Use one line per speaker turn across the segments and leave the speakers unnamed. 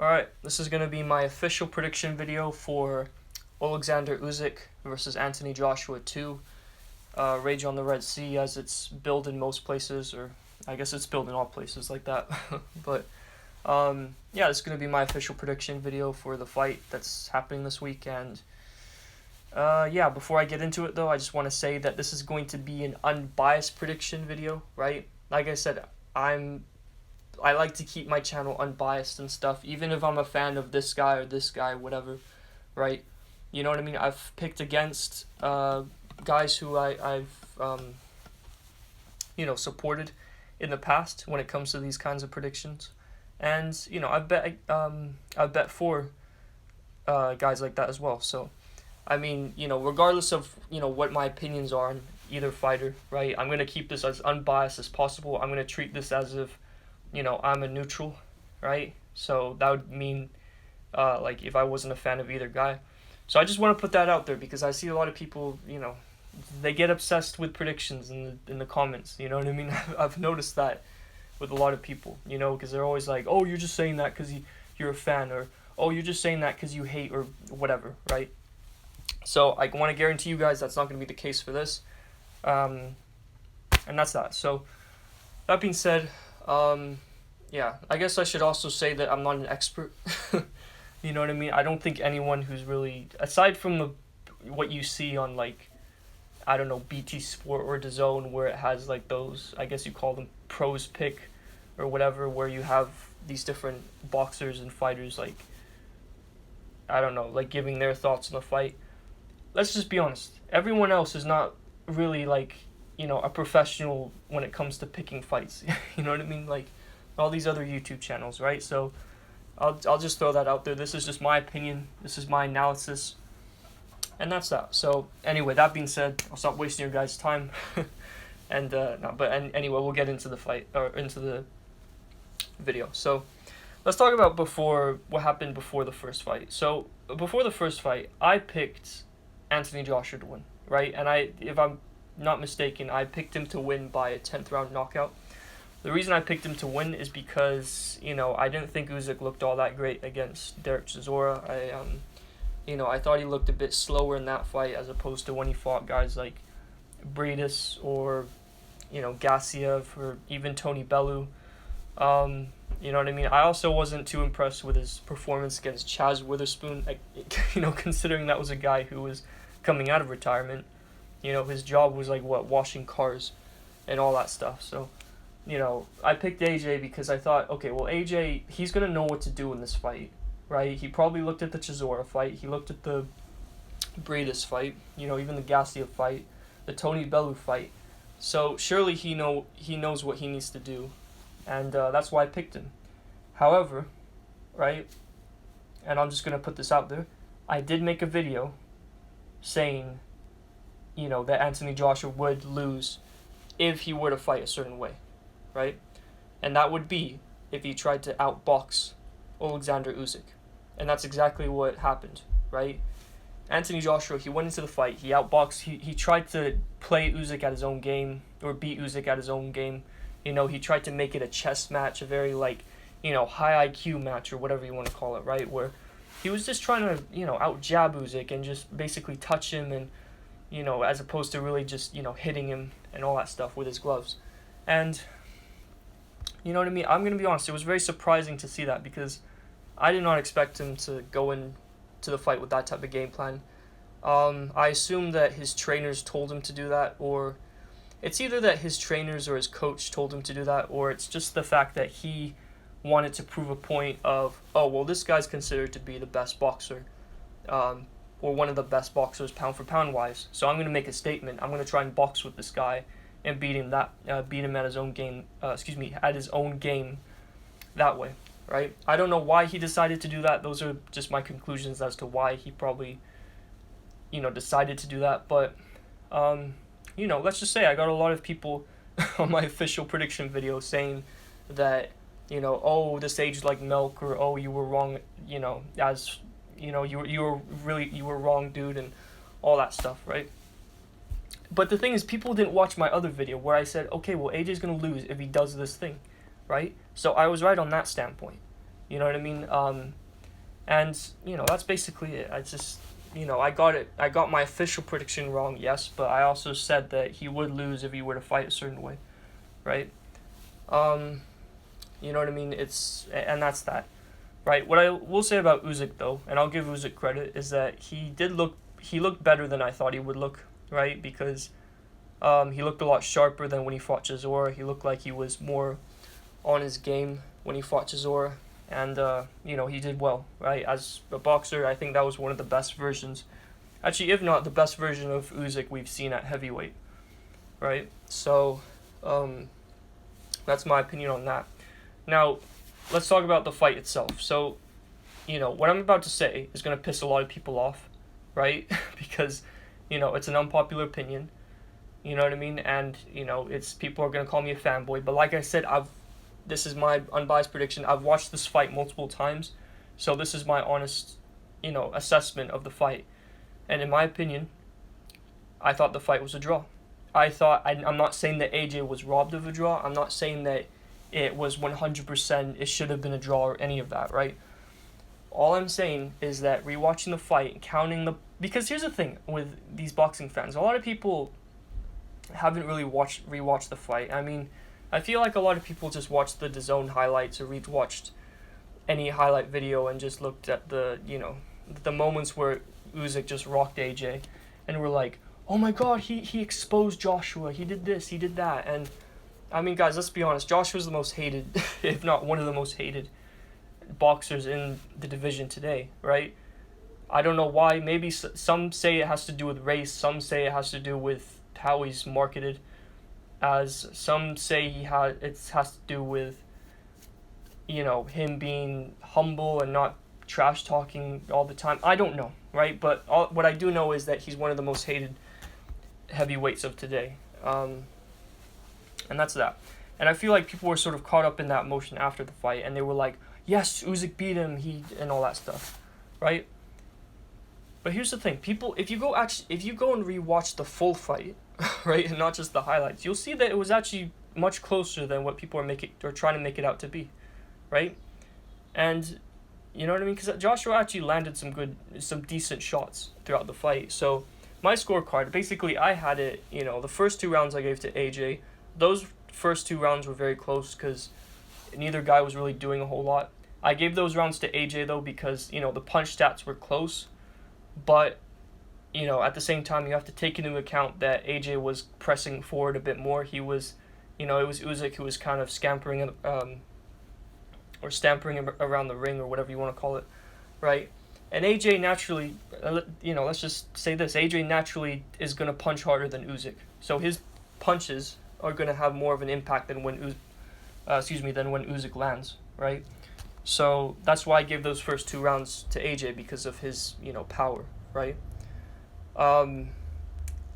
Alright, this is going to be my official prediction video for Oleksandr Usyk versus Anthony Joshua 2. Rage on the Red Sea, as it's billed in most places, or I guess it's billed in all places like that. But yeah, this is going to be my official prediction video for the fight that's happening this week. And yeah, before I get into it though, I just want to say that this is going to be an unbiased prediction video, right? Like I said, I like to keep my channel unbiased and stuff, even if I'm a fan of this guy or this guy, whatever, right? You know what I mean? I've picked against guys who I've supported in the past when it comes to these kinds of predictions, and I've bet for guys like that as well. So, I mean, regardless of what my opinions are on either fighter, right? I'm gonna keep this as unbiased as possible. I'm gonna treat this as if I'm a neutral, right? So that would mean, like, if I wasn't a fan of either guy. So I just want to put that out there because I see a lot of people, they get obsessed with predictions in the comments. You know what I mean? I've noticed that with a lot of people, because they're always like, oh, you're just saying that because you're a fan, or oh, you're just saying that because you hate, or whatever, right? So I want to guarantee you guys that's not going to be the case for this. And that's that. So that being said, yeah, I guess I should also say that I'm not an expert. You know what I mean? I don't think anyone who's really, aside from what you see on, like, I don't know, BT Sport or DAZN, where it has like those, I guess you call them pros pick or whatever, where you have these different boxers and fighters, like, I don't know, like giving their thoughts on the fight. Let's just be honest. Everyone else is not really like, a professional when it comes to picking fights. You know what I mean? Like all these other YouTube channels, right? So I'll just throw that out there. This is just my opinion. This is my analysis. And that's that. So anyway, that being said, I'll stop wasting your guys' time. And anyway, we'll get into the fight, or into the video. So let's talk about what happened before the first fight. So before the first fight, I picked Anthony Joshua to win, right? And if I'm not mistaken, I picked him to win by a 10th round knockout. The reason I picked him to win is because, I didn't think Usyk looked all that great against Derek Chisora. I thought he looked a bit slower in that fight as opposed to when he fought guys like Briedis or, Gassiev or even Tony Bellew. You know what I mean? I also wasn't too impressed with his performance against Chaz Witherspoon, considering that was a guy who was coming out of retirement. His job was like, washing cars and all that stuff. So, I picked AJ because I thought, okay, well, AJ, he's going to know what to do in this fight, right? He probably looked at the Chisora fight. He looked at the Briedis fight, even the Gassiev fight, the Tony Bellew fight. So surely he knows what he needs to do. And that's why I picked him. However, right, and I'm just going to put this out there, I did make a video saying, that Anthony Joshua would lose if he were to fight a certain way, right? And that would be if he tried to outbox Oleksandr Usyk. And that's exactly what happened, right? Anthony Joshua, he went into the fight, he outboxed, he tried to play Usyk at his own game, or beat Usyk at his own game. He tried to make it a chess match, a very, like, high IQ match, or whatever you want to call it, right? Where he was just trying to, out-jab Usyk and just basically touch him and, as opposed to really just, hitting him and all that stuff with his gloves. And, you know what I mean? I'm going to be honest, it was very surprising to see that because I did not expect him to go into the fight with that type of game plan. I assume that his trainers told him to do that, or it's either that his trainers or his coach told him to do that, or it's just the fact that he wanted to prove a point of, oh, well, this guy's considered to be the best boxer, or one of the best boxers pound for pound wise. So I'm going to make a statement. I'm going to try and box with this guy and beat him at his own game. At his own game that way, right? I don't know why he decided to do that. Those are just my conclusions as to why he probably, decided to do that. But let's just say I got a lot of people on my official prediction video saying that, oh, this aged like milk, or oh, you were wrong, you were wrong, dude, and all that stuff, right? But the thing is, people didn't watch my other video where I said, okay, well, AJ's gonna lose if he does this thing, right? So I was right on that standpoint. You know what I mean? And that's basically it. I just I got it. I got my official prediction wrong, yes, but I also said that he would lose if he were to fight a certain way, right? Um, you know what I mean? And that's that, right? What I will say about Usyk though, and I'll give Usyk credit, is that he looked better than I thought he would look, right? Because he looked a lot sharper than when he fought Chisora. He looked like he was more on his game when he fought Chisora, and he did well, right? As a boxer, I think that was one of the best versions, actually, if not the best version of Usyk we've seen at heavyweight, right? So, that's my opinion on that. Now, let's talk about the fight itself. So, what I'm about to say is going to piss a lot of people off, right? Because, it's an unpopular opinion, you know what I mean? And, it's people are going to call me a fanboy, but like I said, this is my unbiased prediction. I've watched this fight multiple times, so this is my honest, assessment of the fight. And in my opinion, I thought the fight was a draw. I'm not saying that AJ was robbed of a draw. I'm not saying that it was 100%, it should have been a draw or any of that, right? All I'm saying is that rewatching the fight, because here's the thing with these boxing fans. A lot of people haven't really rewatched the fight. I mean, I feel like a lot of people just watched the DAZN highlights or rewatched any highlight video and just looked at the moments where Usyk just rocked AJ and were like, oh my god, he exposed Joshua, he did this, he did that. And I mean, guys, let's be honest, Joshua's the most hated, if not one of the most hated boxers in the division today, right? I don't know why. Maybe some say it has to do with race, some say it has to do with how he's marketed, as some say it has to do with him being humble and not trash talking all the time. I don't know, right? But what I do know is that he's one of the most hated heavyweights of today, and that's that. And I feel like people were sort of caught up in that emotion after the fight, and they were like, yes, Usyk beat him, and all that stuff, right? But here's the thing, people, if you go and rewatch the full fight, right, and not just the highlights, you'll see that it was actually much closer than what people are trying to make it out to be, right? And you know what I mean? Because Joshua actually landed some decent shots throughout the fight. So my scorecard, basically, I had it. The first 2 rounds I gave to AJ. Those first 2 rounds were very close because neither guy was really doing a whole lot. I gave those rounds to AJ though because the punch stats were close, but at the same time you have to take into account that AJ was pressing forward a bit more. He was, it was Usyk who was kind of scampering or stampering around the ring or whatever you want to call it, right? And AJ naturally, let's just say this: AJ naturally is gonna punch harder than Usyk, so his punches are gonna have more of an impact than when Usyk lands, right? So that's why I gave those first 2 rounds to AJ, because of his power, right?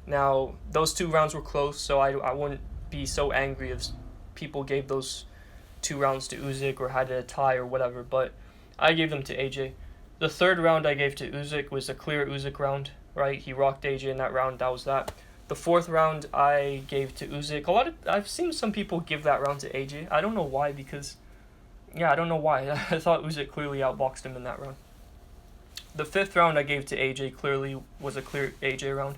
Now those 2 rounds were close, so I wouldn't be so angry if people gave those 2 rounds to Usyk or had a tie or whatever, but I gave them to AJ. The 3rd round I gave to Usyk was a clear Usyk round, right? He rocked AJ in that round, that was that. The 4th round I gave to Usyk. I've seen some people give that round to AJ. I don't know why, I don't know why. I thought Usyk clearly outboxed him in that round. The 5th round I gave to AJ, clearly was a clear AJ round.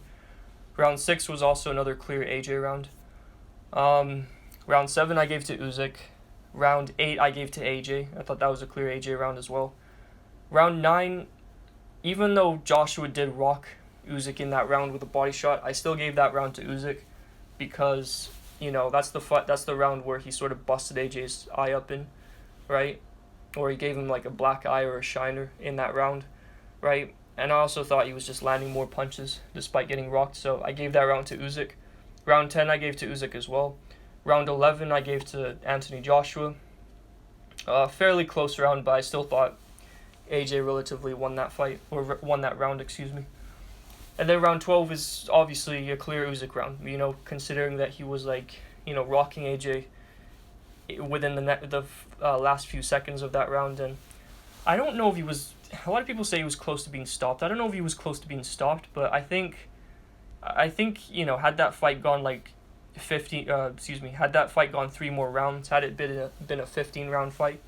Round 6 was also another clear AJ round. Round 7 I gave to Usyk. Round 8 I gave to AJ. I thought that was a clear AJ round as well. Round 9, even though Joshua did rock Usyk in that round with a body shot, I still gave that round to Usyk because, that's the round where he sort of busted AJ's eye up in, right? Or he gave him like a black eye or a shiner in that round, right? And I also thought he was just landing more punches despite getting rocked, so I gave that round to Usyk. Round 10 I gave to Usyk as well. Round 11 I gave to Anthony Joshua. Fairly close round, but I still thought AJ relatively won that fight, or won that round, excuse me. And then round 12 is obviously a clear Usyk round, considering that he was rocking AJ within the last few seconds of that round. And I don't know if he was, a lot of people say he was close to being stopped. I don't know if he was close to being stopped, but I think had that fight gone had that fight gone 3 more rounds, had it been a 15 round fight,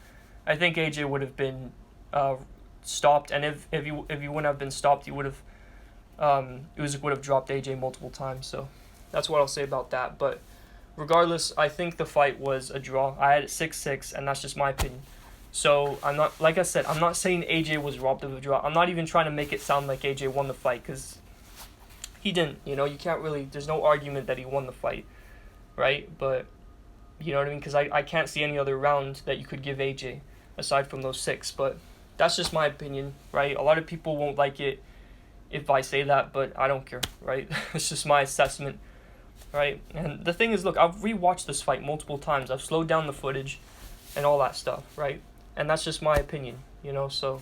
I think AJ would have been stopped, and if you wouldn't have been stopped, you would have Usyk would have dropped AJ multiple times. So that's what I'll say about that. But regardless, I think the fight was a draw. I had it 6-6, and that's just my opinion. So I'm not, like I said, I'm not saying AJ was robbed of a draw. I'm not even trying to make it sound like AJ won the fight, because he didn't. You know, you can't really. There's no argument that he won the fight, right? But you know what I mean? Because I can't see any other round that you could give AJ aside from those 6. But that's just my opinion, right? A lot of people won't like it if I say that, but I don't care, right? It's just my assessment, right? And the thing is, look, I've rewatched this fight multiple times. I've slowed down the footage and all that stuff, right? And that's just my opinion, you know? So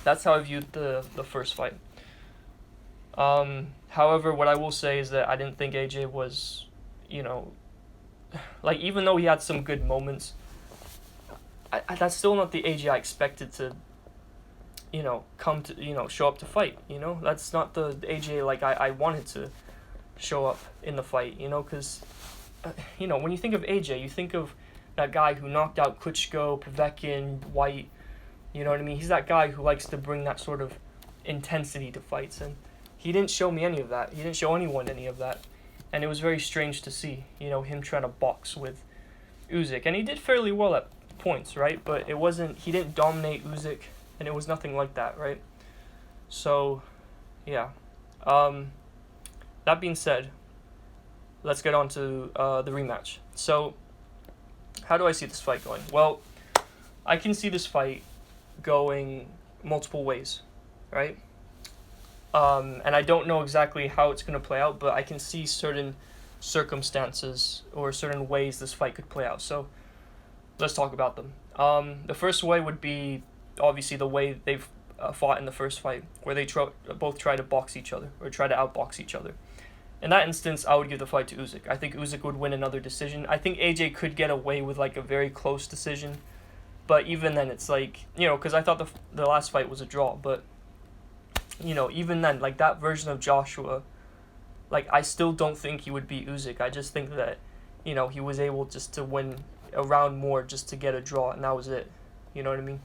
that's how I viewed the first fight. However, what I will say is that I didn't think AJ was, you know, like, even though he had some good moments, that's still not the AJ I expected to, you know, come to, you know, show up to fight, you know? That's not the AJ, like, I wanted to show up in the fight, you know? Because, you know, when you think of AJ, you think of that guy who knocked out Klitschko, Povetkin, White, you know what I mean? He's that guy who likes to bring that sort of intensity to fights, and he didn't show me any of that. He didn't show anyone any of that. And it was very strange to see, you know, him trying to box with Usyk. And he did fairly well at points, right? But it wasn't, he didn't dominate Usyk, and it was nothing like that, right? So, yeah. That being said, let's get on to the rematch. So, how do I see this fight going? Well, I can see this fight going multiple ways, right? And I don't know exactly how it's going to play out, but I can see certain circumstances or certain ways this fight could play out. So let's talk about them. The first way would be obviously the way they've fought in the first fight, where they both try to box each other or try to outbox each other. In that instance, I would give the fight to Usyk. I think Usyk would win another decision. I think AJ could get away with like a very close decision, but even then, it's like, you know, because I thought the last fight was a draw, but you know, even then, like, that version of Joshua, like, I still don't think he would beat Usyk. I just think that, you know, he was able just to win a round more just to get a draw, and that was it. You know what I mean?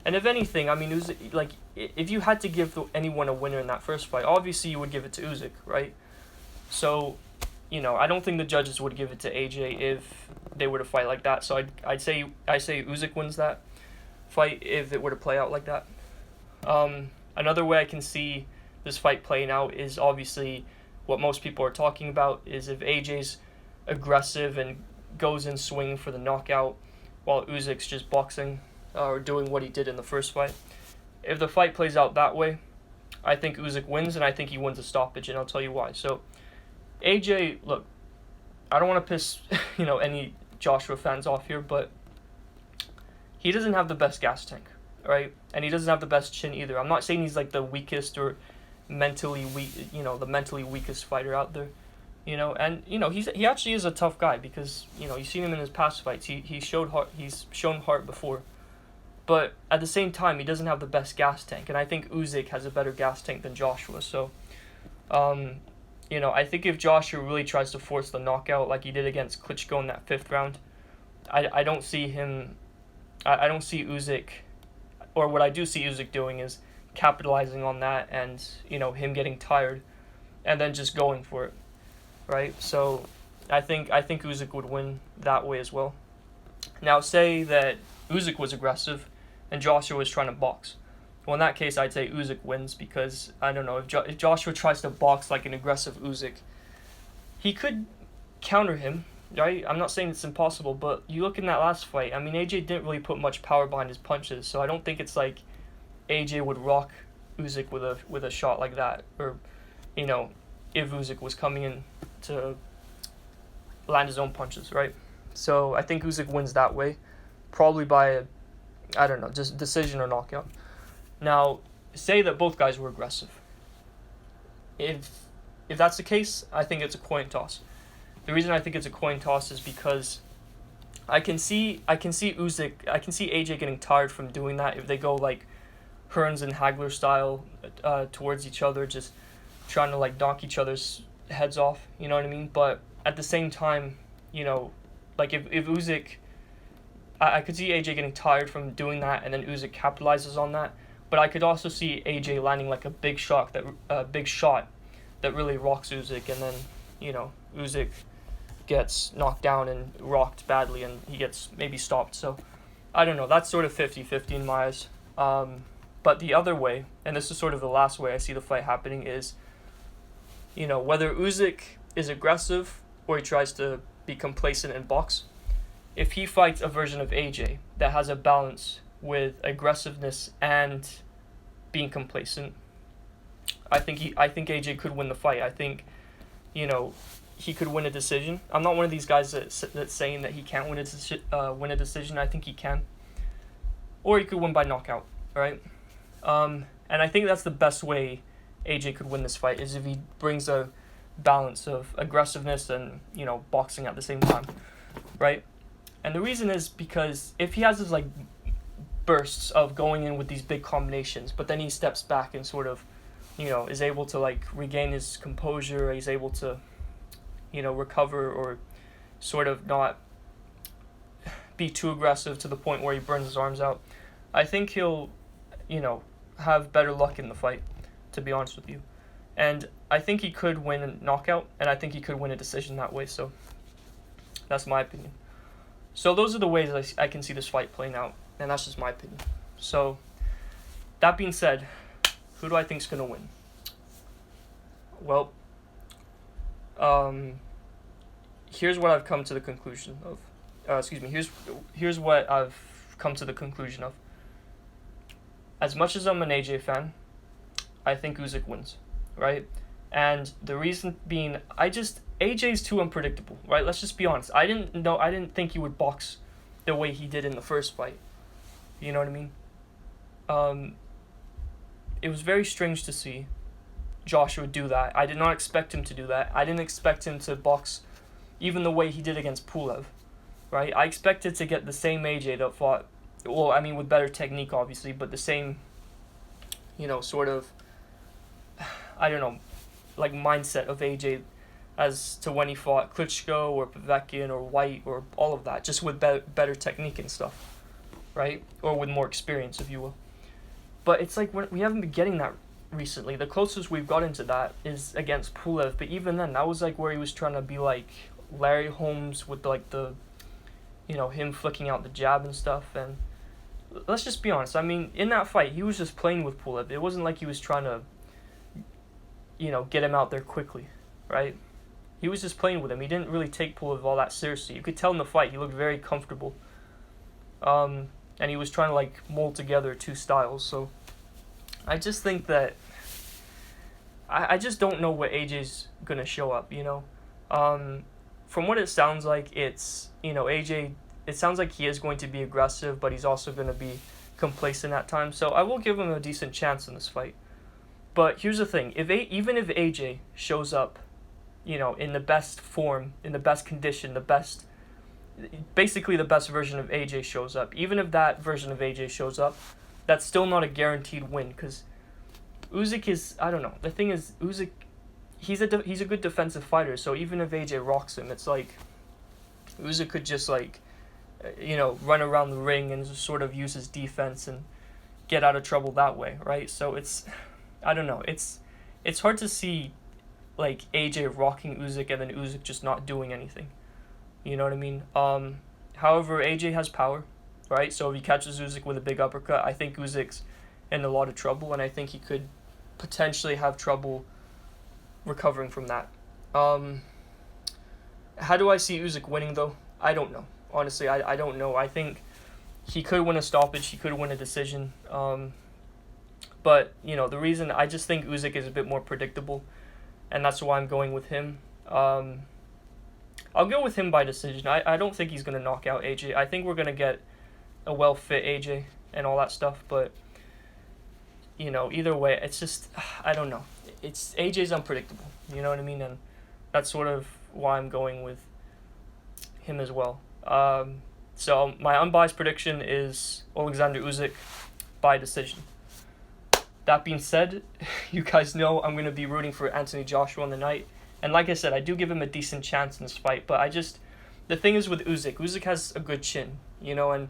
And if anything, I mean, Usyk, like, if you had to give anyone a winner in that first fight, obviously you would give it to Usyk, right? So, you know, I don't think the judges would give it to AJ if they were to fight like that. So I'd say Usyk wins that fight if it were to play out like that. Another way I can see this fight playing out is obviously what most people are talking about, is if AJ's aggressive and goes in swinging for the knockout while Usyk's just boxing or doing what he did in the first fight. If the fight plays out that way, I think Usyk wins, and I think he wins a stoppage, and I'll tell you why. So AJ, look, I don't want to piss you know, any Joshua fans off here, but he doesn't have the best gas tank, right? And he doesn't have the best chin either. I'm not saying he's like the weakest or mentally weak, you know, the mentally weakest fighter out there, you know. And you know, he actually is a tough guy, because you know, you've seen him in his past fights. He's shown heart before, but at the same time, he doesn't have the best gas tank. And I think Usyk has a better gas tank than Joshua. So, you know, I think if Joshua really tries to force the knockout like he did against Klitschko in that 5th round, I don't see him. I don't see Usyk. Or what I do see Usyk doing is capitalizing on that, and you know, him getting tired and then just going for it, right? So I think Usyk would win that way as well. Now, say that Usyk was aggressive and Joshua was trying to box. Well, in that case, I'd say Usyk wins, because I don't know, if Joshua tries to box like an aggressive Usyk, he could counter him, right? I'm not saying it's impossible, but you look in that last fight, I mean, AJ didn't really put much power behind his punches, so I don't think it's like AJ would rock Usyk with a shot like that, or, you know, if Usyk was coming in to land his own punches, right? So I think Usyk wins that way, probably by I don't know, just decision or knockout. Now, say that both guys were aggressive. If that's the case, I think it's a coin toss. The reason I think it's a coin toss is because I can see AJ getting tired from doing that if they go like Hearns and Hagler style towards each other, just trying to like knock each other's heads off, you know what I mean? But at the same time, you know, like if Usyk, I could see AJ getting tired from doing that, and then Usyk capitalizes on that. But I could also see AJ landing like a big shot that really rocks Usyk, and then Usyk gets knocked down and rocked badly, and he gets maybe stopped. So I don't know. That's sort of 50-50 in my eyes. But the other way, and this is sort of the last way I see the fight happening, is whether Usyk is aggressive or he tries to be complacent and box. If he fights a version of AJ that has a balance with aggressiveness and being complacent, I think AJ could win the fight. I think, he could win a decision. I'm not one of these guys that's saying that he can't win a decision. I think he can, or he could win by knockout. Right, and I think that's the best way AJ could win this fight, is if he brings a balance of aggressiveness and boxing at the same time, right? And the reason is because if he has his like bursts of going in with these big combinations, but then he steps back and sort of is able to like regain his composure, he's able to recover, or sort of not be too aggressive to the point where he burns his arms out, I think he'll have better luck in the fight, to be honest with you. And I think he could win a knockout, and I think he could win a decision that way. So that's my opinion. So those are the ways I can see this fight playing out, and that's just my opinion. So that being said, who do I think is going to win? Well, here's what I've come to the conclusion of. Here's what I've come to the conclusion of. As much as I'm an AJ fan, I think Usyk wins, right? And the reason being, AJ's too unpredictable, right? Let's just be honest. I didn't think he would box the way he did in the first fight. You know what I mean? It was very strange to see Joshua do that. I did not expect him to do that. I didn't expect him to box even the way he did against Pulev, right? I expected to get the same AJ that fought, well, I mean, with better technique, obviously, but the same, sort of, I don't know, like mindset of AJ as to when he fought Klitschko or Povetkin or White or all of that, just with better technique and stuff, right? Or with more experience, if you will. But it's like we haven't been getting that recently. The closest we've gotten to that is against Pulev, but even then, that was like where he was trying to be like Larry Holmes with like the, him flicking out the jab and stuff. And let's just be honest. I mean, in that fight, he was just playing with Pulev. It wasn't like he was trying to, get him out there quickly, right? He was just playing with him. He didn't really take Pulev all that seriously. You could tell in the fight, he looked very comfortable. And he was trying to like mold together two styles. So I just think that I just don't know what AJ's gonna show up. From what it sounds like, it's AJ. It sounds like he is going to be aggressive, but he's also going to be complacent at times. So I will give him a decent chance in this fight. But here's the thing: even if AJ shows up, in the best form, in the best condition, basically the best version of AJ shows up. Even if that version of AJ shows up, that's still not a guaranteed win, because Usyk is, I don't know. The thing is, Usyk, he's a good defensive fighter. So even if AJ rocks him, it's like Usyk could just like, run around the ring and just sort of use his defense and get out of trouble that way, right? So I don't know. It's hard to see like AJ rocking Usyk and then Usyk just not doing anything. You know what I mean? However, AJ has power, right? So if he catches Usyk with a big uppercut, I think Usyk's in a lot of trouble, and I think he could potentially have trouble recovering from that. How do I see Usyk winning, though? I don't know. Honestly, I don't know. I think he could win a stoppage. He could win a decision. But, the reason, I just think Usyk is a bit more predictable, and that's why I'm going with him. I'll go with him by decision. I don't think he's going to knock out AJ. I think we're going to get a well-fit AJ and all that stuff, but, either way, it's just, I don't know. AJ's unpredictable, you know what I mean? And that's sort of why I'm going with him as well. So my unbiased prediction is Oleksandr Usyk by decision. That being said, you guys know I'm going to be rooting for Anthony Joshua on the night. And like I said, I do give him a decent chance in this fight. But the thing is with Usyk has a good chin. and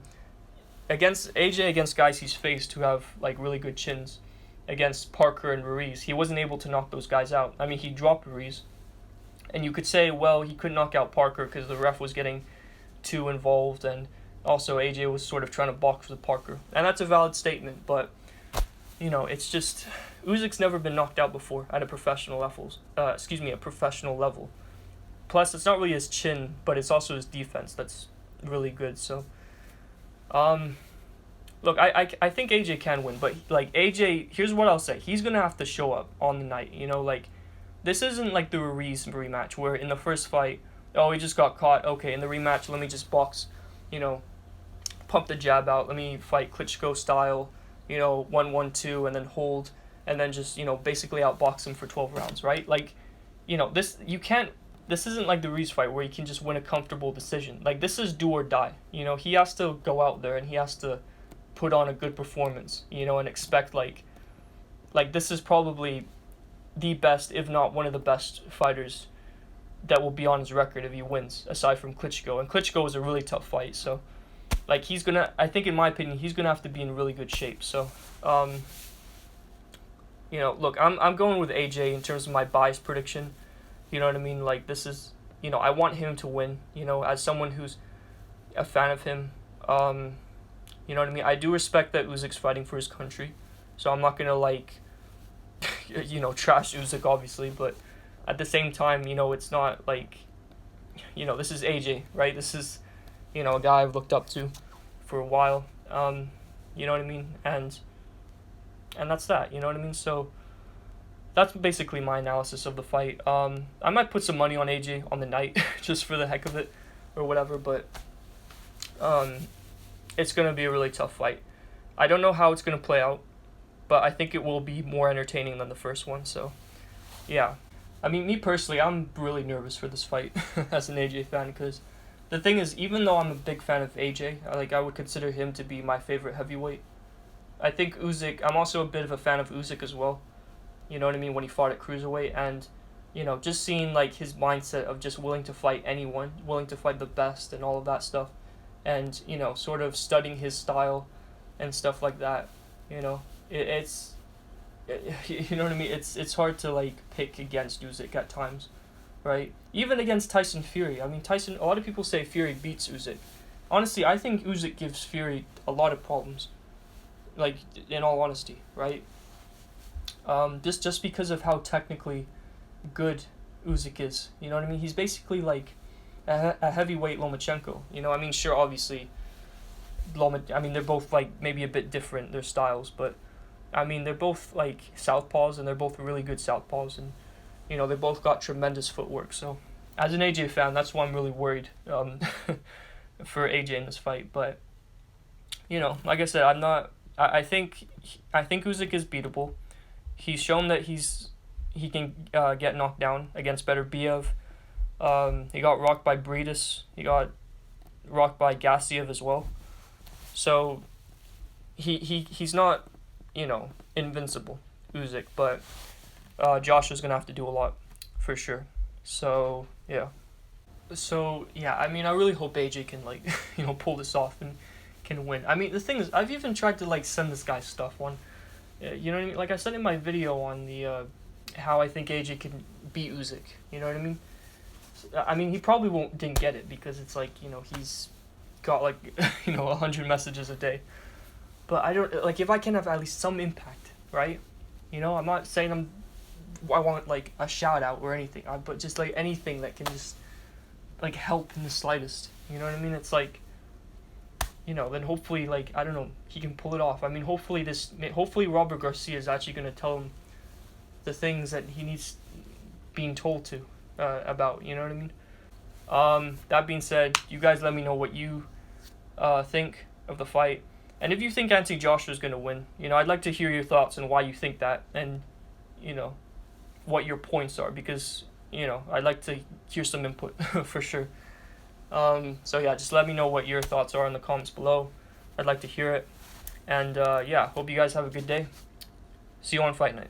against AJ, against guys he's faced who have like really good chins, against Parker and Ruiz, he wasn't able to knock those guys out. I mean, he dropped Ruiz, and you could say, well, he couldn't knock out Parker because the ref was getting too involved, and also AJ was sort of trying to box with Parker, and that's a valid statement. But it's just Usyk's never been knocked out before at a professional level. Plus, it's not really his chin, but it's also his defense that's really good. So, look, I think AJ can win, but like AJ, here's what I'll say: he's gonna have to show up on the night. Like this isn't like the Ruiz rematch where in the first fight, oh, he just got caught. Okay, in the rematch, let me just box, pump the jab out. Let me fight Klitschko style, 1-1-2, and then hold, and then just basically outbox him for 12 rounds, right? Like, this you can't. This isn't like the Ruiz fight where you can just win a comfortable decision. Like, this is do or die. He has to go out there and he has to put on a good performance, and expect like this is probably the best, if not one of the best fighters that will be on his record if he wins, aside from Klitschko. And Klitschko was a really tough fight, so like I think in my opinion, he's gonna have to be in really good shape. So, look, I'm going with AJ in terms of my bias prediction. You know what I mean? Like, this is, I want him to win, as someone who's a fan of him. You know what I mean? I do respect that Usyk's fighting for his country, so I'm not going to, trash Usyk, obviously, but at the same time, it's not like, this is AJ, right? This is, a guy I've looked up to for a while, you know what I mean? And that's that, you know what I mean? So, that's basically my analysis of the fight. I might put some money on AJ on the night, just for the heck of it, or whatever, but it's going to be a really tough fight. I don't know how it's going to play out, but I think it will be more entertaining than the first one, so, yeah. I mean, me personally, I'm really nervous for this fight as an AJ fan, because the thing is, even though I'm a big fan of AJ, I would consider him to be my favorite heavyweight. I think Usyk, I'm also a bit of a fan of Usyk as well. You know what I mean, when he fought at cruiserweight, and just seeing like his mindset of just willing to fight anyone, willing to fight the best and all of that stuff, and sort of studying his style and stuff like that. It's you know what I mean. It's hard to like pick against Usyk at times, right? Even against Tyson Fury. I mean, Tyson. A lot of people say Fury beats Usyk. Honestly, I think Usyk gives Fury a lot of problems. Like, in all honesty, right? Just because of how technically good Usyk is. You know what I mean? He's basically like a heavyweight Lomachenko. I mean, sure, obviously, they're both like maybe a bit different, their styles, but I mean, they're both like southpaws, and they're both really good southpaws, and they both got tremendous footwork. So, as an AJ fan, that's why I'm really worried for AJ in this fight. But like I said, I think Usyk is beatable. He's shown that he can get knocked down against better Biev. He got rocked by Briedis. He got rocked by Gassiev as well. So he's not, invincible, Usyk, but Joshua's gonna have to do a lot for sure. So yeah. I mean, I really hope AJ can like pull this off and can win. I mean, the thing is, I've even tried to like send this guy stuff on. You know what I mean? Like I said in my video on the how I think AJ can beat Usyk. You know what I mean? I mean, he probably didn't get it because it's like, he's got like 100 messages a day. But I don't like, if I can have at least some impact, right? I'm not saying I want like a shout out or anything, but just like anything that can just like help in the slightest. You know what I mean? It's like, then hopefully, like, I don't know, he can pull it off. I mean, hopefully Robert Garcia is actually going to tell him the things that he needs being told to about, you know what I mean? That being said, you guys let me know what you think of the fight. And if you think Anthony Joshua is going to win, I'd like to hear your thoughts on why you think that, and, what your points are, because, I'd like to hear some input for sure. So yeah, just let me know what your thoughts are in the comments below. I'd like to hear it. And hope you guys have a good day. See you on Fight Night.